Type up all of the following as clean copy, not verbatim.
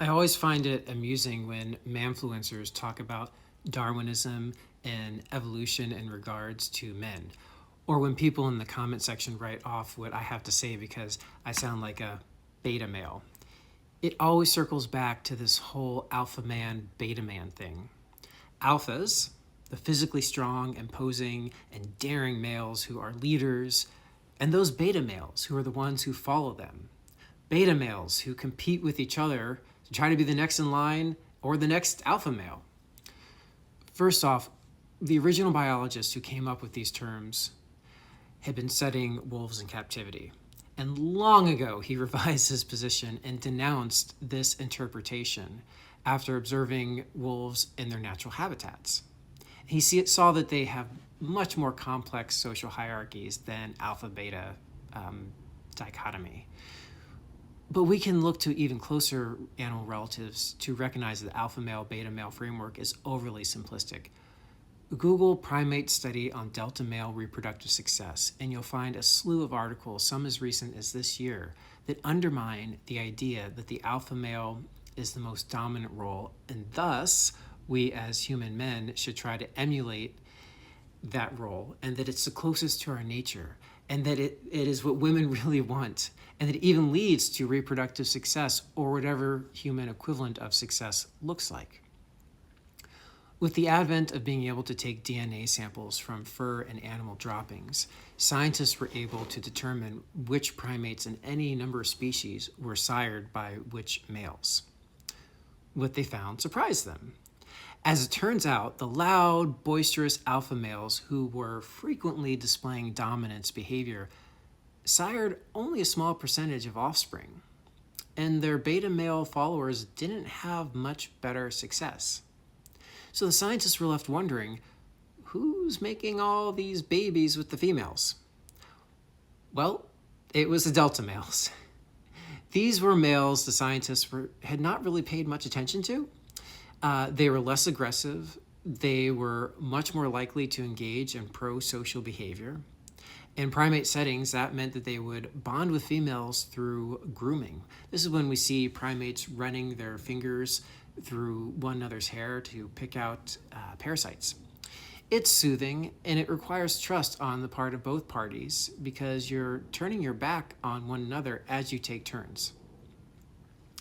I always find it amusing when manfluencers talk about Darwinism and evolution in regards to men, or when people in the comment section write off what I have to say because I sound like a beta male. It always circles back to this whole alpha man, beta man thing. Alphas, the physically strong, imposing, and daring males who are leaders, and those beta males who are the ones who follow them. Beta males who compete with each other to try to be the next in line or the next alpha male. First off, the original biologist who came up with these terms had been studying wolves in captivity. And long ago, he revised his position and denounced this interpretation after observing wolves in their natural habitats. He saw that they have much more complex social hierarchies than alpha beta dichotomy. But we can look to even closer animal relatives to recognize that the alpha male beta male framework is overly simplistic. Google primate study on delta male reproductive success, and you'll find a slew of articles, some as recent as this year, that undermine the idea that the alpha male is the most dominant role, and thus we as human men should try to emulate that role, and that it's the closest to our nature, and that it is what women really want, and that it even leads to reproductive success or whatever human equivalent of success looks like. With the advent of being able to take DNA samples from fur and animal droppings, scientists were able to determine which primates in any number of species were sired by which males. What they found surprised them. As it turns out, the loud, boisterous alpha males who were frequently displaying dominance behavior sired only a small percentage of offspring, and their beta male followers didn't have much better success. So the scientists were left wondering, who's making all these babies with the females? Well, it was the delta males. These were males the scientists had not really paid much attention to. They were less aggressive. They were much more likely to engage in pro-social behavior. In primate settings, that meant that they would bond with females through grooming. This is when we see primates running their fingers through one another's hair to pick out parasites. It's soothing, and it requires trust on the part of both parties because you're turning your back on one another as you take turns.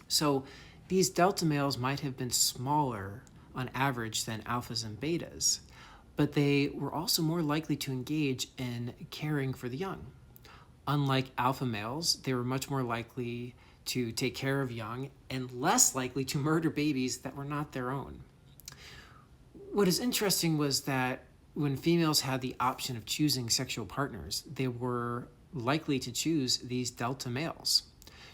So these delta males might have been smaller on average than alphas and betas, but they were also more likely to engage in caring for the young. Unlike alpha males, they were much more likely to take care of young and less likely to murder babies that were not their own. What is interesting was that when females had the option of choosing sexual partners, they were likely to choose these delta males.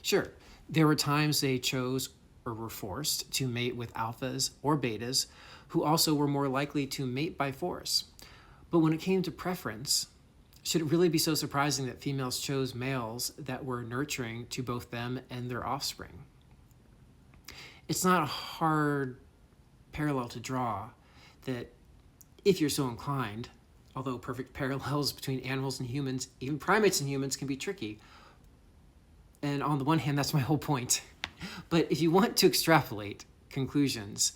Sure, there were times they chose or were forced to mate with alphas or betas who also were more likely to mate by force. But when it came to preference, should it really be so surprising that females chose males that were nurturing to both them and their offspring? It's not a hard parallel to draw that if you're so inclined, although perfect parallels between animals and humans, even primates and humans, can be tricky. And on the one hand, that's my whole point. But if you want to extrapolate conclusions,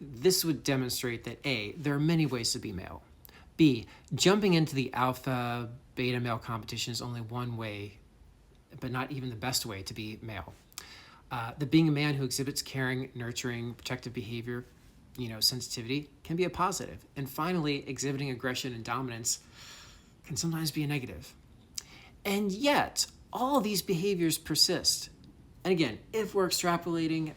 this would demonstrate that A, there are many ways to be male. B, jumping into the alpha beta male competition is only one way, but not even the best way to be male. That being a man who exhibits caring, nurturing, protective behavior, sensitivity, can be a positive. And finally, exhibiting aggression and dominance can sometimes be a negative. And yet, all these behaviors persist. And again, if we're extrapolating,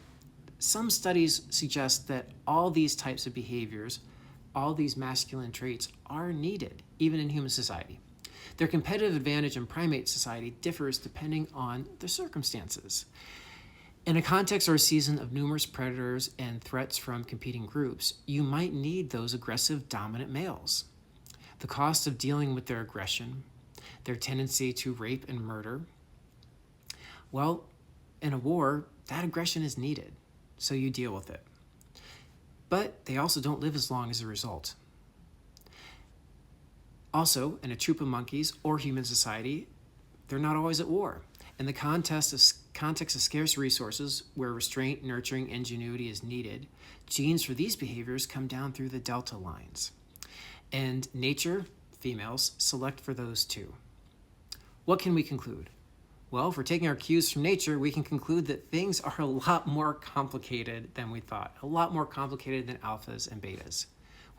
some studies suggest that all these types of behaviors, all these masculine traits are needed, even in human society. Their competitive advantage in primate society differs depending on the circumstances. In a context or a season of numerous predators and threats from competing groups, you might need those aggressive dominant males. The cost of dealing with their aggression, their tendency to rape and murder, well, in a war, that aggression is needed, so you deal with it. But they also don't live as long as a result. Also, in a troop of monkeys or human society, they're not always at war. And the context of scarce resources, where restraint, nurturing, ingenuity is needed, genes for these behaviors come down through the delta lines. And nature, females, select for those too. What can we conclude? Well, if we're taking our cues from nature, we can conclude that things are a lot more complicated than we thought, a lot more complicated than alphas and betas.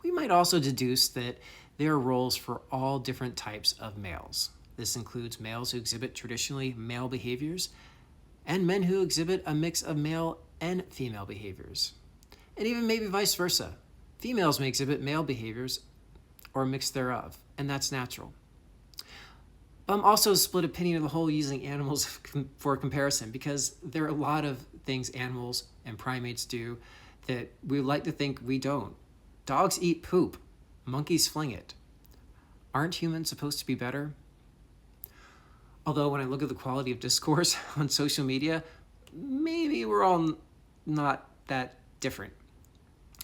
We might also deduce that there are roles for all different types of males. This includes males who exhibit traditionally male behaviors and men who exhibit a mix of male and female behaviors. And even maybe vice versa. Females may exhibit male behaviors or a mix thereof, and that's natural. I'm also a split opinion of the whole using animals for comparison, because there are a lot of things animals and primates do that we like to think we don't. Dogs eat poop. Monkeys fling it. Aren't humans supposed to be better? Although when I look at the quality of discourse on social media, maybe we're all not that different.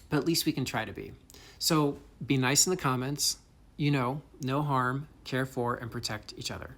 But at least we can try to be. So be nice in the comments. No harm, care for, and protect each other.